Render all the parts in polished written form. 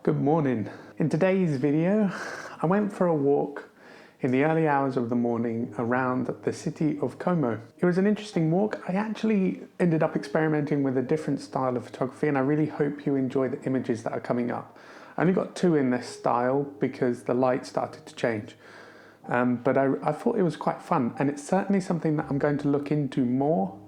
Good morning. In today's video, I went for a walk in the early hours of the morning around the city of Como. It was an interesting walk. I actually ended up experimenting with a different style of photography, and I really hope you enjoy the images that are coming up. I only got two in this style because the light started to change. But I thought it was quite fun, and it's certainly something that I'm going to look into more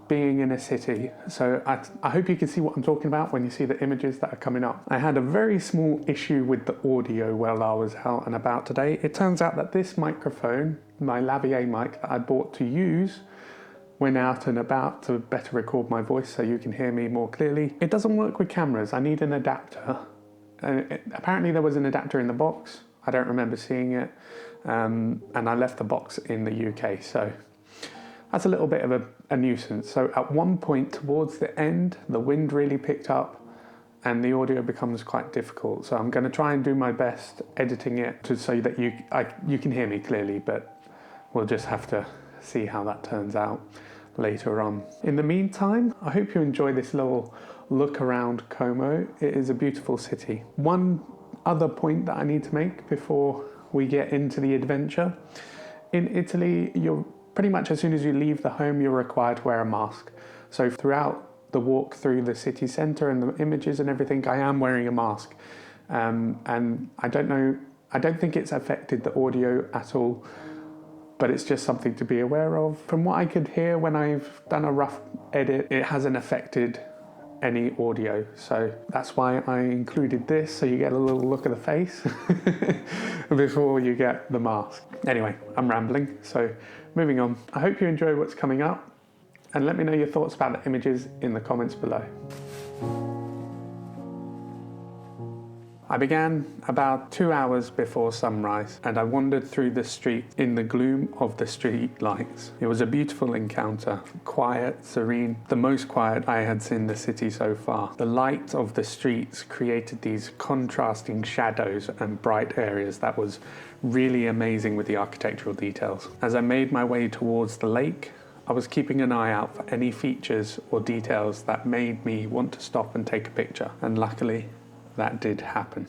being in a city. So I hope you can see what I'm talking about when you see the images that are coming up. I had a very small issue with the audio while I was out and about today. It turns out that this microphone, my lavalier mic that I bought to use when out and about to better record my voice so you can hear me more clearly, it doesn't work with cameras. I need an adapter. Apparently there was an adapter in the box. I don't remember seeing it. And I left the box in the UK, so that's a little bit of a nuisance. So at one point towards the end, the wind really picked up and the audio becomes quite difficult. So I'm going to try and do my best editing it so that you can hear me clearly, but we'll just have to see how that turns out later on. In the meantime, I hope you enjoy this little look around Como. It is a beautiful city. One other point that I need to make before we get into the adventure. In Italy, you're pretty much as soon as you leave the home, you're required to wear a mask. So throughout the walk through the city centre and the images and everything, I am wearing a mask. And I don't think it's affected the audio at all, but it's just something to be aware of. From what I could hear when I've done a rough edit, it hasn't affected any audio. So that's why I included this, so you get a little look at the face before you get the mask. Anyway, I'm rambling, so moving on. I hope you enjoy what's coming up, and let me know your thoughts about the images in the comments below. I began about 2 hours before sunrise, and I wandered through the street in the gloom of the street lights. It was a beautiful encounter, quiet, serene, the most quiet I had seen the city so far. The light of the streets created these contrasting shadows and bright areas that was really amazing with the architectural details. As I made my way towards the lake, I was keeping an eye out for any features or details that made me want to stop and take a picture, and luckily, that did happen.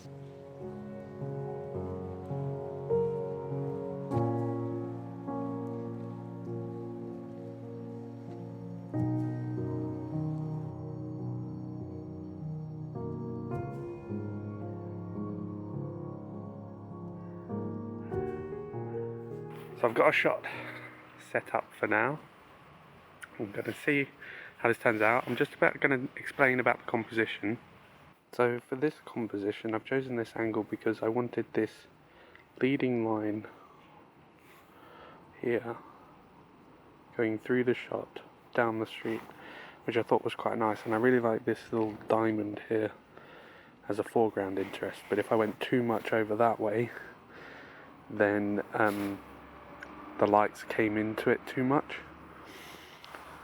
So I've got a shot set up for now. I'm going to see how this turns out. I'm just about going to explain about the composition. So for this composition, I've chosen this angle because I wanted this leading line here going through the shot down the street, which I thought was quite nice, and I really like this little diamond here as a foreground interest. But if I went too much over that way, then the lights came into it too much.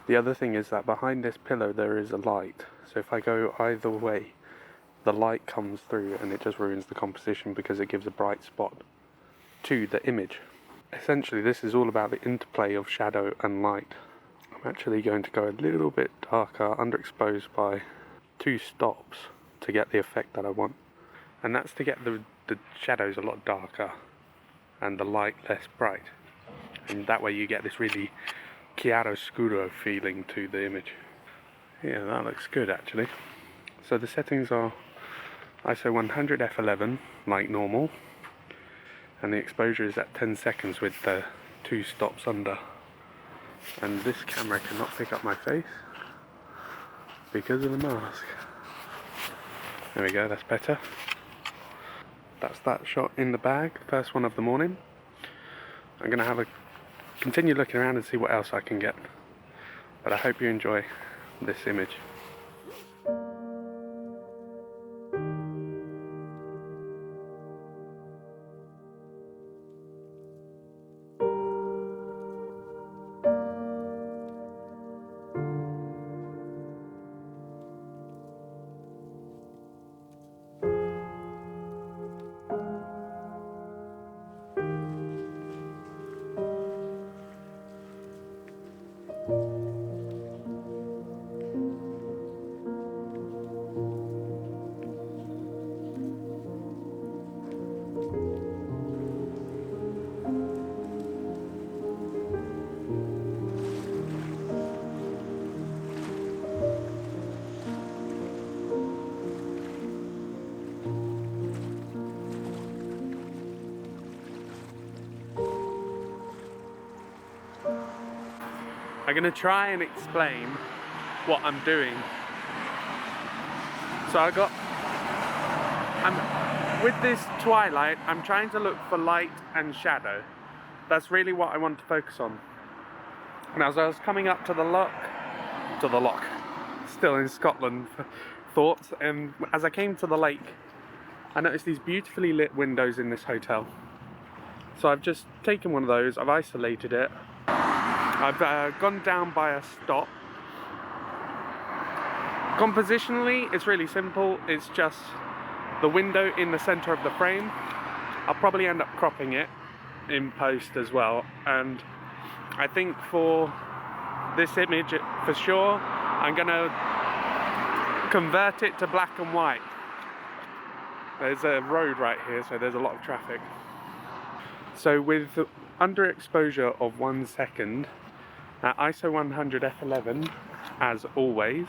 The other thing is that behind this pillow there is a light, so if I go either way, the light comes through and it just ruins the composition because it gives a bright spot to the image. Essentially, this is all about the interplay of shadow and light. I'm actually going to go a little bit darker, underexposed by 2 stops to get the effect that I want. And that's to get the shadows a lot darker and the light less bright. And that way you get this really chiaroscuro feeling to the image. Yeah, that looks good actually. So the settings are ISO 100 f11 like normal, and the exposure is at 10 seconds with the 2 stops under. And this camera cannot pick up my face because of the mask. There we go, that's better. That's that shot in the bag, first one of the morning. I'm going to continue looking around and see what else I can get. But I hope you enjoy this image. I'm going to try and explain what I'm doing. So with this twilight, I'm trying to look for light and shadow. That's really what I want to focus on. And as I was coming up to the lock, still in Scotland thoughts, and as I came to the lake, I noticed these beautifully lit windows in this hotel. So I've just taken one of those, I've isolated it, I've gone down by a stop. Compositionally, it's really simple, it's just the window in the center of the frame. I'll probably end up cropping it in post as well, and I think for this image for sure I'm gonna convert it to black and white. There's a road right here, so there's a lot of traffic. So with underexposure of 1 second at ISO 100 f11, as always,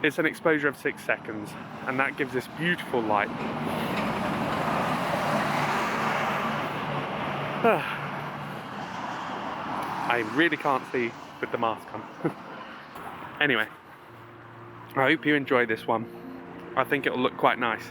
it's an exposure of 6 seconds, and that gives this beautiful light. I really can't see with the mask on. Anyway, I hope you enjoy this one. I think it'll look quite nice.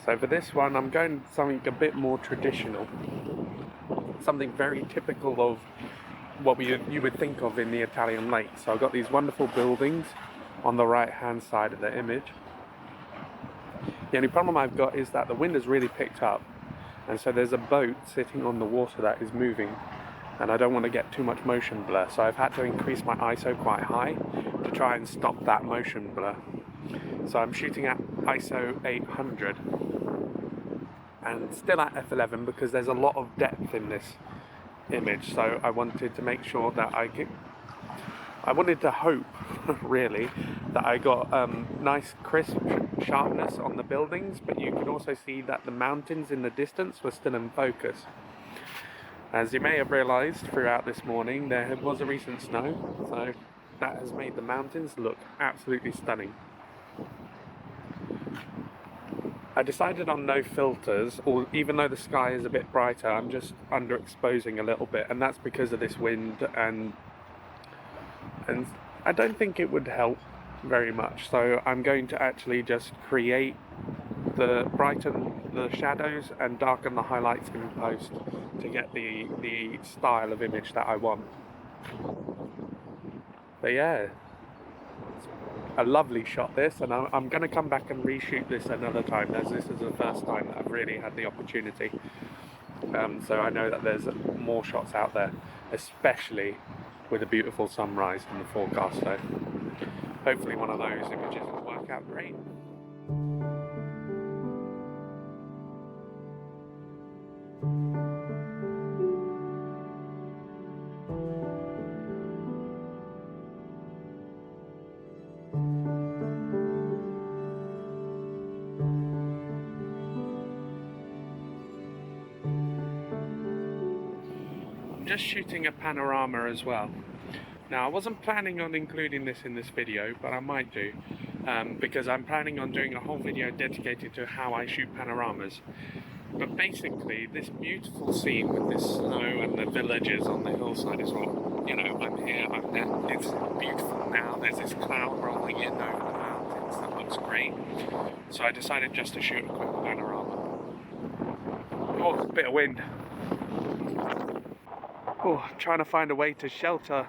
So for this one, I'm going something a bit more traditional. Something very typical of what you would think of in the Italian lake. So I've got these wonderful buildings on the right hand side of the image. The only problem I've got is that the wind has really picked up, and so there's a boat sitting on the water that is moving, and I don't want to get too much motion blur, so I've had to increase my ISO quite high to try and stop that motion blur. So I'm shooting at ISO 800 and still at f11 because there's a lot of depth in this image, so I wanted to make sure that I wanted to hope really that I got nice crisp sharpness on the buildings, but you can also see that the mountains in the distance were still in focus. As you may have realised throughout this morning, there was a recent snow, so that has made the mountains look absolutely stunning. I decided on no filters, or even though the sky is a bit brighter, I'm just underexposing a little bit, and that's because of this wind, and I don't think it would help very much, so I'm going to actually just brighten the shadows and darken the highlights in post to get the style of image that I want. But yeah, it's a lovely shot this, and I'm going to come back and reshoot this another time, as this is the first time that I've really had the opportunity. So I know that there's more shots out there, especially with a beautiful sunrise in the forecast, so hopefully one of those images will work out great. just shooting a panorama as well. Now, I wasn't planning on including this in this video, but I might do, because I'm planning on doing a whole video dedicated to how I shoot panoramas. But basically, this beautiful scene with this snow and the villages on the hillside is what, you know, I'm here, I'm there, it's beautiful now, there's this cloud rolling in over the mountains that looks great. So I decided just to shoot a quick panorama. Oh, a bit of wind. Oh, trying to find a way to shelter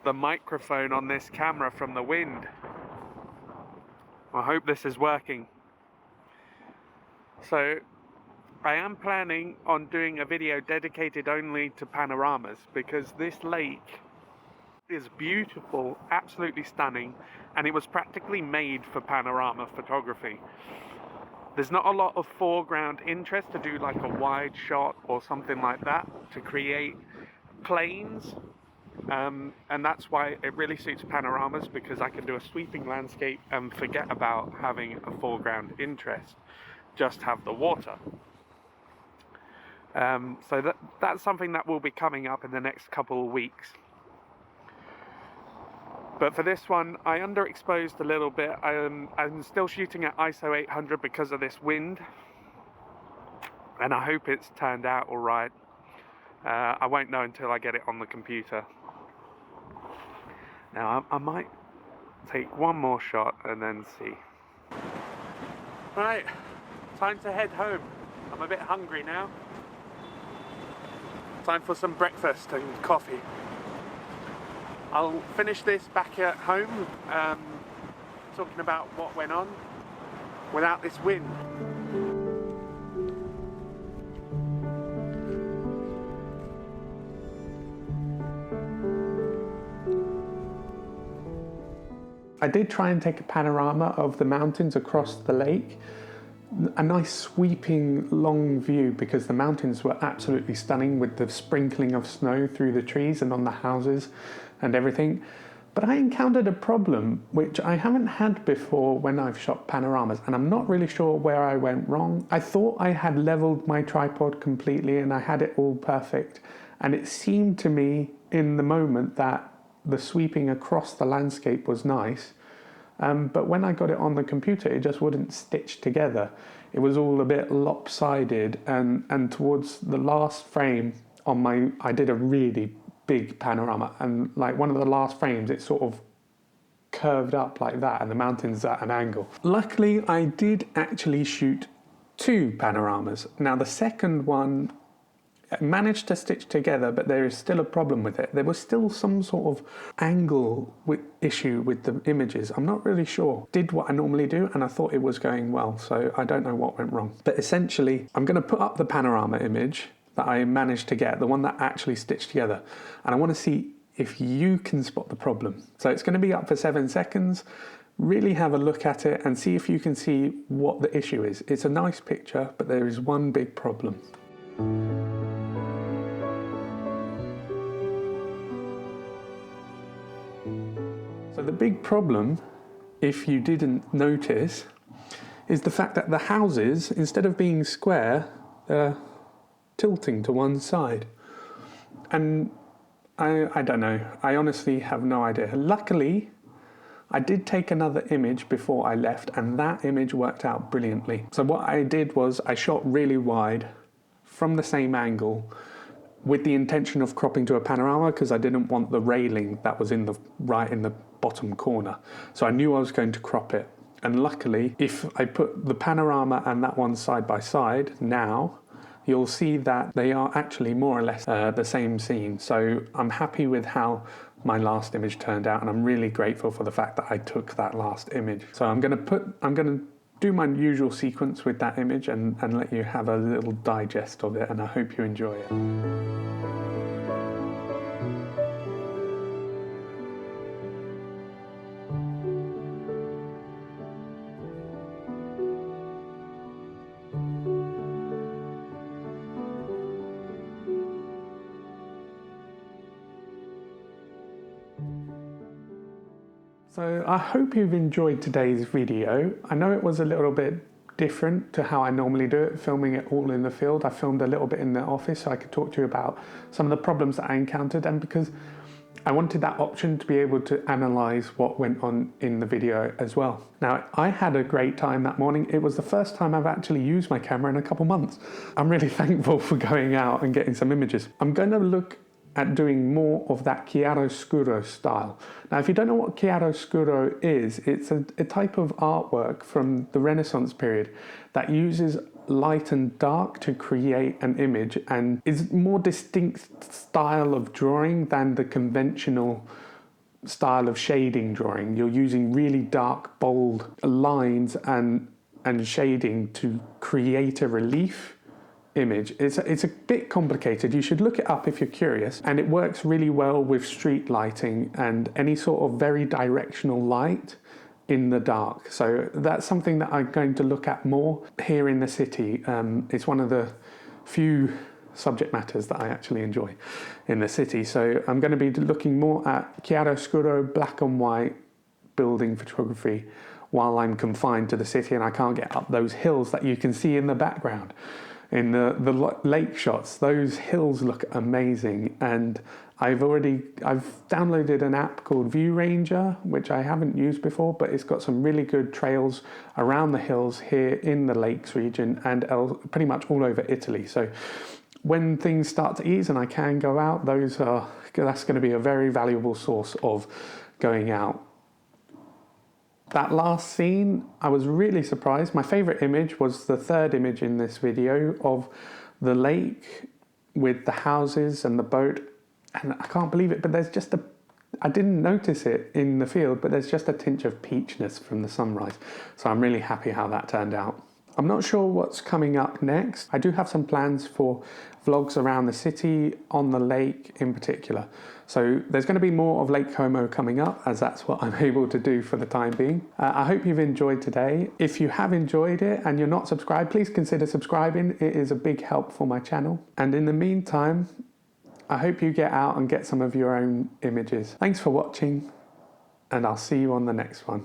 the microphone on this camera from the wind. I hope this is working. So I am planning on doing a video dedicated only to panoramas, because this lake is beautiful, absolutely stunning, and it was practically made for panorama photography. There's not a lot of foreground interest to do like a wide shot or something like that to create planes. And that's why it really suits panoramas, because I can do a sweeping landscape and forget about having a foreground interest, just have the water. So that's something that will be coming up in the next couple of weeks. But for this one, I underexposed a little bit. I'm still shooting at ISO 800 because of this wind, and I hope it's turned out all right. I won't know until I get it on the computer. Now, I might take one more shot and then see. Right, time to head home. I'm a bit hungry now. Time for some breakfast and coffee. I'll finish this back at home, talking about what went on without this wind. I did try and take a panorama of the mountains across the lake. A nice sweeping long view, because the mountains were absolutely stunning with the sprinkling of snow through the trees and on the houses and everything. But I encountered a problem which I haven't had before when I've shot panoramas, and I'm not really sure where I went wrong. I thought I had leveled my tripod completely and I had it all perfect, and it seemed to me in the moment that the sweeping across the landscape was nice, but when I got it on the computer, it just wouldn't stitch together. It was all a bit lopsided, and towards the last frame on I did a really big panorama, and like one of the last frames, it sort of curved up like that, and the mountain's at an angle. Luckily, I did actually shoot 2 panoramas. Now, the second one managed to stitch together, but there is still a problem with it. There was still some sort of angle issue with the images. I'm not really sure. Did what I normally do, and I thought it was going well, so I don't know what went wrong. But essentially, I'm going to put up the panorama image that I managed to get, the one that actually stitched together, and I want to see if you can spot the problem. So it's going to be up for 7 seconds. Really have a look at it and see if you can see what the issue is. It's a nice picture, but there is one big problem. So the big problem, if you didn't notice, is the fact that the houses, instead of being square, they're tilting to one side. And I don't know. I honestly have no idea. Luckily, I did take another image before I left, and that image worked out brilliantly. So what I did was I shot really wide from the same angle, with the intention of cropping to a panorama, because I didn't want the railing that was right in the bottom corner. So I knew I was going to crop it. And luckily, if I put the panorama and that one side by side now, you'll see that they are actually more or less the same scene. So I'm happy with how my last image turned out, and I'm really grateful for the fact that I took that last image. So I'm going to do my usual sequence with that image and let you have a little digest of it, and I hope you enjoy it. So I hope you've enjoyed today's video. I know it was a little bit different to how I normally do it, filming it all in the field. I filmed a little bit in the office so I could talk to you about some of the problems that I encountered, and because I wanted that option to be able to analyze what went on in the video as well. Now, I had a great time that morning. It was the first time I've actually used my camera in a couple months. I'm really thankful for going out and getting some images. I'm going to look at doing more of that chiaroscuro style. Now, if you don't know what chiaroscuro is, it's a type of artwork from the Renaissance period that uses light and dark to create an image, and is more distinct style of drawing than the conventional style of shading drawing. You're using really dark, bold lines and shading to create a relief image. It's a bit complicated. You should look it up if you're curious, and it works really well with street lighting and any sort of very directional light in the dark. So that's something that I'm going to look at more here in the city. It's one of the few subject matters that I actually enjoy in the city. So I'm going to be looking more at chiaroscuro, black and white building photography while I'm confined to the city and I can't get up those hills that you can see in the background. In the lake shots, those hills look amazing, and I've downloaded an app called View Ranger, which I haven't used before, but it's got some really good trails around the hills here in the lakes region and pretty much all over Italy. So when things start to ease and I can go out, that's going to be a very valuable source of going out. That last scene, I was really surprised. My favorite image was the third image in this video of the lake with the houses and the boat. And I can't believe it, but there's just I didn't notice it in the field, but there's just a tinge of peachness from the sunrise. So I'm really happy how that turned out. I'm not sure what's coming up next. I do have some plans for vlogs around the city, on the lake in particular. So there's going to be more of Lake Como coming up, as that's what I'm able to do for the time being. I hope you've enjoyed today. If you have enjoyed it and you're not subscribed, please consider subscribing. It is a big help for my channel. And in the meantime, I hope you get out and get some of your own images. Thanks for watching, and I'll see you on the next one.